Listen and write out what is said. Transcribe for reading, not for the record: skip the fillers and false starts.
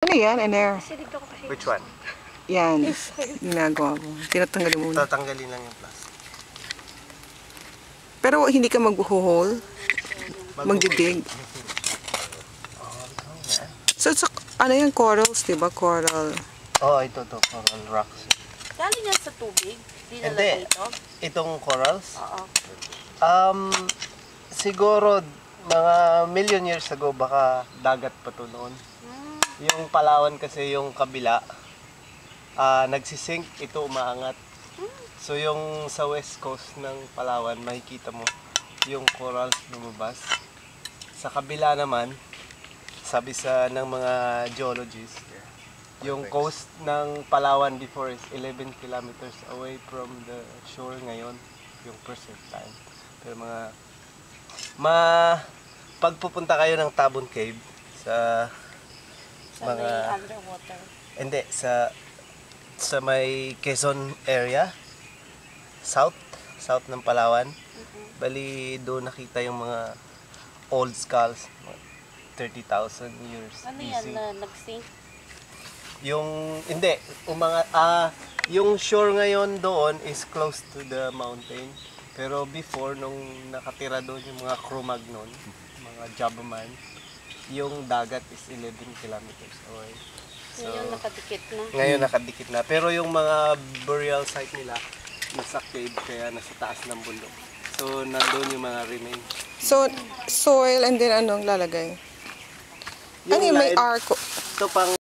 Ano yan, Ener? Which one? Yan, ginagawa mo. Tinatanggalin muna. Tatanggalin lang yung plastic. Pero hindi ka mag-hole? Magdidig? So, ano yan? Corals, diba? Coral. Ito to. Coral rocks. Galing yan sa tubig? Hindi. Dito? Itong corals? Oo. Siguro, mga million years ago, baka dagat pa to noon. Yung Palawan kasi yung kabila, nagsisink, ito umaangat. So yung sa west coast ng Palawan, makikita mo yung corals lumabas. Sa kabila naman, sabi ng mga geologists, yung coast ng Palawan before is 11 kilometers away from the shore ngayon, yung present time. Pero pagpupunta kayo ng Tabon Cave sa Sa mga may underwater. hindi sa may Quezon area, south ng Palawan. Bali doon nakita yung mga old skulls, 30,000 years Ano BC. yan na nag-sink? Yung hindi yung shore ngayon doon is close to the mountain. Pero before, nung nakatira doon yung mga Cro-Magnon, mga Jabaman, yung dagat is 11 kilometers away. So, Ngayon nakadikit na. ngayon nakadikit na. Pero yung mga burial site nila, nasa cave, kaya nasa taas ng bundok. So, nandun yung mga remains. So, soil and then anong lalagay? Ano yung may arco? Ito pang